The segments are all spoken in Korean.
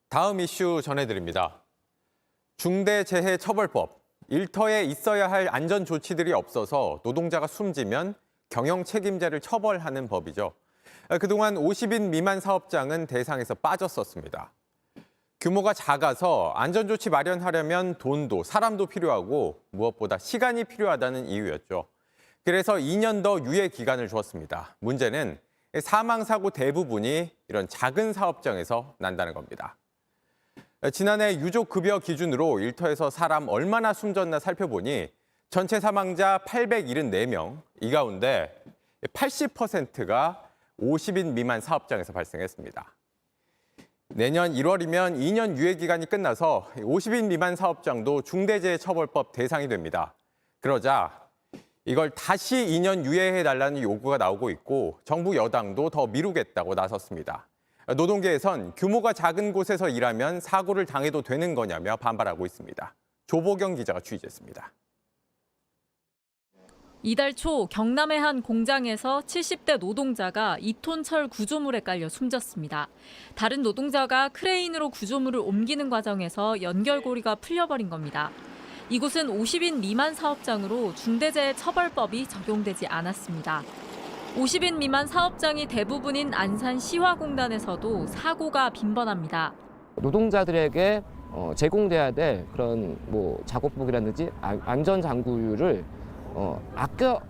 다음 이슈 전해드립니다. 중대재해처벌법. 일터에 있어야 할 안전 조치들이 없어서 노동자가 숨지면 경영 책임자를 처벌하는 법이죠. 그동안 50인 미만 사업장은 대상에서 빠졌었습니다. 규모가 작아서 안전조치 마련하려면 돈도 사람도 필요하고 무엇보다 시간이 필요하다는 이유였죠. 그래서 2년 더 유예 기간을 주었습니다. 문제는 사망사고 대부분이 이런 작은 사업장에서 난다는 겁니다. 지난해 유족급여 기준으로 일터에서 사람 얼마나 숨졌나 살펴보니 전체 사망자 874명, 이 가운데 80%가 50인 미만 사업장에서 발생했습니다. 내년 1월이면 2년 유예 기간이 끝나서 50인 미만 사업장도 중대재해처벌법 대상이 됩니다. 그러자 이걸 다시 2년 유예해달라는 요구가 나오고 있고 정부 여당도 더 미루겠다고 나섰습니다. 노동계에선 규모가 작은 곳에서 일하면 사고를 당해도 되는 거냐며 반발하고 있습니다. 조보경 기자가 취재했습니다. 이달 초 경남의 한 공장에서 70대 노동자가 2톤 철 구조물에 깔려 숨졌습니다. 다른 노동자가 크레인으로 구조물을 옮기는 과정에서 연결고리가 풀려버린 겁니다. 이곳은 50인 미만 사업장으로 중대재해처벌법이 적용되지 않았습니다. 50인 미만 사업장이 대부분인 안산 시화공단에서도 사고가 빈번합니다. 노동자들에게 제공돼야 될 그런 작업복이라든지 안전 장구를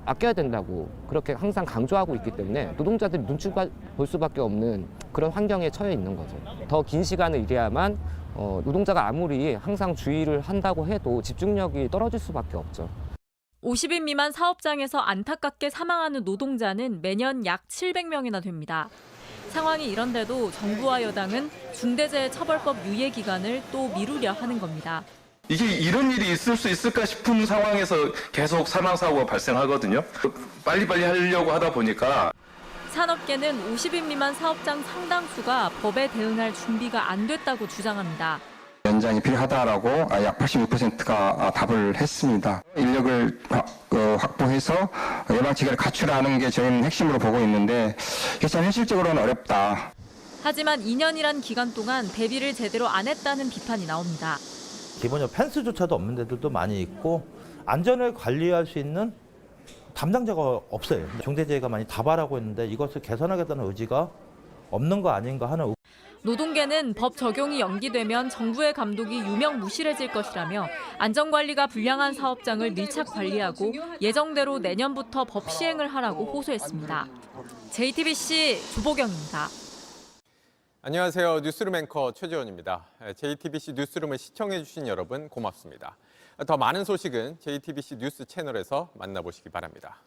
아껴야 된다고 그렇게 항상 강조하고 있기 때문에 노동자들이 눈치 볼 수밖에 없는 그런 환경에 처해 있는 거죠. 더 긴 시간을 일해야만 노동자가 아무리 항상 주의를 한다고 해도 집중력이 떨어질 수밖에 없죠. 50인 미만 사업장에서 안타깝게 사망하는 노동자는 매년 약 700명이나 됩니다. 상황이 이런데도 정부와 여당은 중대재해처벌법 유예 기간을 또 미루려 하는 겁니다. 이게 이런 일이 있을 수 있을까 싶은 상황에서 계속 사망사고가 발생하거든요. 빨리빨리 하려고 하다 보니까. 산업계는 50인 미만 사업장 상당수가 법에 대응할 준비가 안 됐다고 주장합니다. 연장이 필요하다라고 약 86%가 답을 했습니다. 인력을 확보해서 예방체계를 갖추라는 게 저희는 핵심으로 보고 있는데 참 현실적으로는 어렵다. 하지만 2년이란 기간 동안 대비를 제대로 안 했다는 비판이 나옵니다. 기본적으로 펜스조차도 없는 데들도 많이 있고 안전을 관리할 수 있는 담당자가 없어요. 중대재해가 많이 다발하고 있는데 이것을 개선하겠다는 의지가 없는 거 아닌가 하는. 노동계는 법 적용이 연기되면 정부의 감독이 유명무실해질 것이라며 안전관리가 불량한 사업장을 밀착 관리하고 예정대로 내년부터 법 시행을 하라고 호소했습니다. JTBC 조보경입니다. 안녕하세요. 뉴스룸 앵커 최재원입니다. JTBC 뉴스룸을 시청해주신 여러분 고맙습니다. 더 많은 소식은 JTBC 뉴스 채널에서 만나보시기 바랍니다.